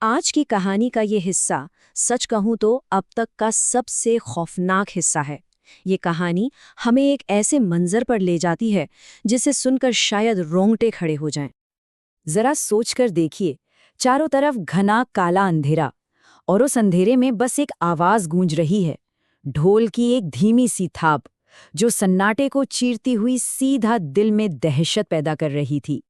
आज की कहानी का ये हिस्सा सच कहूं तो अब तक का सबसे खौफनाक हिस्सा है। ये कहानी हमें एक ऐसे मंजर पर ले जाती है जिसे सुनकर शायद रोंगटे खड़े हो जाएं। जरा सोचकर देखिए, चारों तरफ घना काला अंधेरा और उस अंधेरे में बस एक आवाज गूंज रही है, ढोल की एक धीमी सी थाप जो सन्नाटे को चीरती हुई सीधा दिल में दहशत पैदा कर रही थी।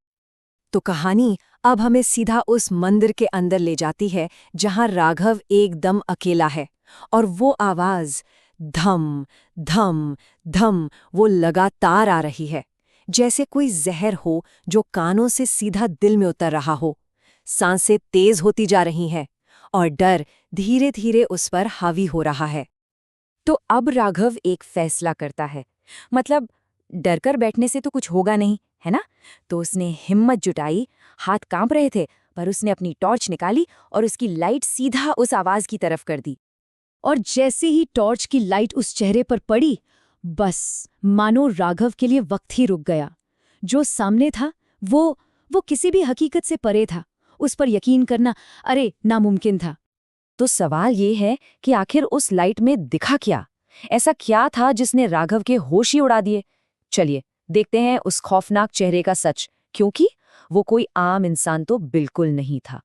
तो कहानी अब हमें सीधा उस मंदिर के अंदर ले जाती है जहां राघव एकदम अकेला है और वो आवाज धम धम धम वो लगातार आ रही है, जैसे कोई जहर हो जो कानों से सीधा दिल में उतर रहा हो। सांसें तेज होती जा रही हैं और डर धीरे धीरे उस पर हावी हो रहा है। तो अब राघव एक फैसला करता है, मतलब डरकर बैठने से तो कुछ होगा नहीं, है ना? तो उसने हिम्मत जुटाई, हाथ कांप रहे थे, पर उसने अपनी टॉर्च निकाली और उसकी लाइट सीधा उस आवाज की तरफ कर दी। और जैसे ही टॉर्च की लाइट उस चेहरे पर पड़ी, बस मानो राघव के लिए वक्त ही रुक गया। जो सामने था वो किसी भी हकीकत से परे था। उस पर यकीन करना नामुमकिन था। तो सवाल ये है कि आखिर उस लाइट में दिखा क्या? ऐसा क्या था जिसने राघव के होश ही उड़ा दिए? चलिए देखते हैं उस खौफनाक चेहरे का सच, क्योंकि वो कोई आम इंसान तो बिल्कुल नहीं था।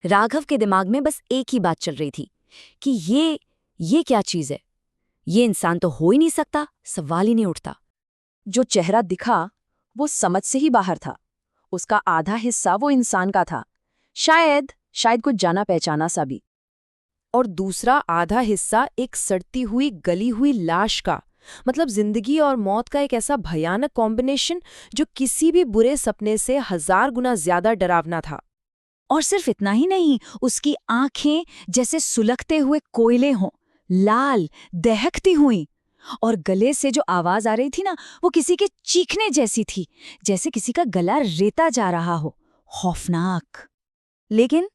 राघव के दिमाग में बस एक ही बात चल रही थी कि ये क्या चीज है? ये इंसान तो हो ही नहीं सकता, सवाल ही नहीं उठता। जो चेहरा दिखा वो समझ से ही बाहर था। उसका आधा हिस्सा वो इंसान का था, शायद कुछ जाना पहचाना सा भी, और दूसरा आधा हिस्सा एक सड़ती हुई गली हुई लाश का। मतलब जिंदगी और मौत का एक ऐसा भयानक कॉम्बिनेशन जो किसी भी बुरे सपने से 1000 गुना ज्यादा डरावना था। और सिर्फ इतना ही नहीं, उसकी आंखें जैसे सुलगते हुए कोयले हों, लाल दहकती हुई, और गले से जो आवाज आ रही थी ना, वो किसी के चीखने जैसी थी, जैसे किसी का गला रेता जा रहा हो। खौफनाक। लेकिन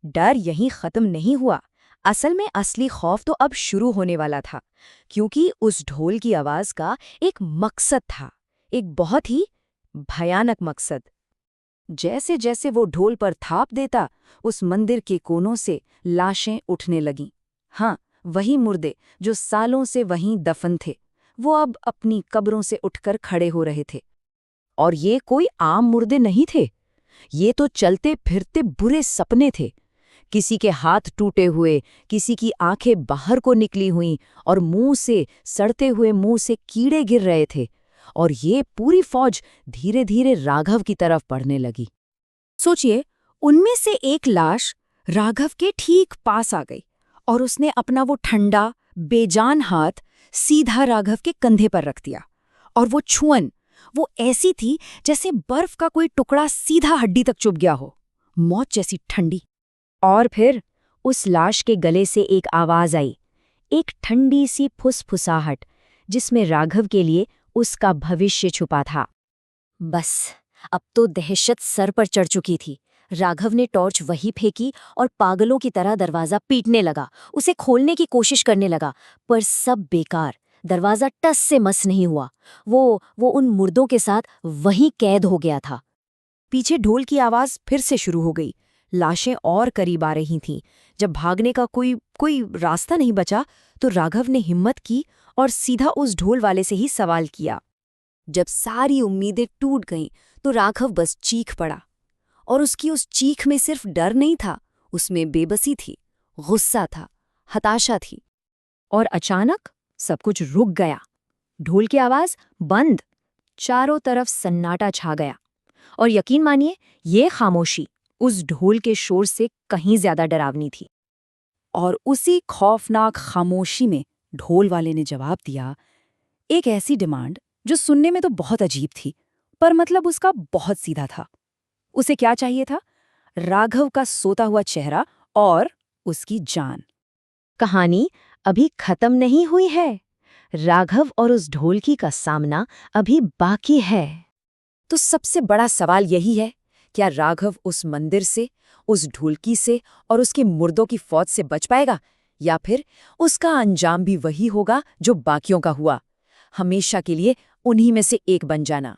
डर यहीं खत्म नहीं हुआ। असल में असली खौफ तो अब शुरू होने वाला था, क्योंकि उस ढोल की आवाज का एक मकसद था, एक बहुत ही भयानक मकसद। जैसे जैसे वो ढोल पर थाप देता, उस मंदिर के कोनों से लाशें उठने लगीं। हाँ, वही मुर्दे जो सालों से वहीं दफन थे, वो अब अपनी कब्रों से उठकर खड़े हो रहे थे। और ये कोई आम मुर्दे नहीं थे, ये तो चलते फिरते बुरे सपने थे। किसी के हाथ टूटे हुए, किसी की आंखें बाहर को निकली हुईं और मुंह से सड़ते हुए मुंह से कीड़े गिर रहे थे। और ये पूरी फौज धीरे धीरे राघव की तरफ बढ़ने लगी। सोचिए, उनमें से एक लाश राघव के ठीक पास आ गई और उसने अपना वो ठंडा बेजान हाथ सीधा राघव के कंधे पर रख दिया। और वो छुअन वो ऐसी थी जैसे बर्फ का कोई टुकड़ा सीधा हड्डी तक चुभ गया हो, मौत जैसी ठंडी। और फिर उस लाश के गले से एक आवाज आई, एक ठंडी सी फुसफुसाहट, जिसमें राघव के लिए उसका भविष्य छुपा था। बस अब तो दहशत सर पर चढ़ चुकी थी। राघव ने टॉर्च वहीं फेंकी और पागलों की तरह दरवाजा पीटने लगा, उसे खोलने की कोशिश करने लगा, पर सब बेकार। दरवाजा टस से मस नहीं हुआ। वो उन मुर्दों के साथ वहीं कैद हो गया था। पीछे ढोल की आवाज फिर से शुरू हो गई। लाशें और करीब आ रही थीं। जब भागने का कोई रास्ता नहीं बचा, तो राघव ने हिम्मत की और सीधा उस ढोल वाले से ही सवाल किया। जब सारी उम्मीदें टूट गईं, तो राघव बस चीख पड़ा। और उसकी उस चीख में सिर्फ डर नहीं था, उसमें बेबसी थी, गुस्सा था, हताशा थी। और अचानक सब कुछ रुक गया। ढोल की आवाज बंद, चारों तरफ सन्नाटा छा गया। और यकीन मानिए, ये खामोशी उस ढोल के शोर से कहीं ज्यादा डरावनी थी। और उसी खौफनाक खामोशी में ढोल वाले ने जवाब दिया, एक ऐसी डिमांड जो सुनने में तो बहुत अजीब थी, पर मतलब उसका बहुत सीधा था। उसे क्या चाहिए था? राघव का सोता हुआ चेहरा और उसकी जान। कहानी अभी खत्म नहीं हुई है। राघव और उस ढोलकी का सामना अभी बाकी है। तो सबसे बड़ा सवाल यही है, क्या राघव उस मंदिर से, उस ढोलकी से और उसके मुर्दों की फौज से बच पाएगा, या फिर उसका अंजाम भी वही होगा जो बाकियों का हुआ, हमेशा के लिए उन्हीं में से एक बन जाना।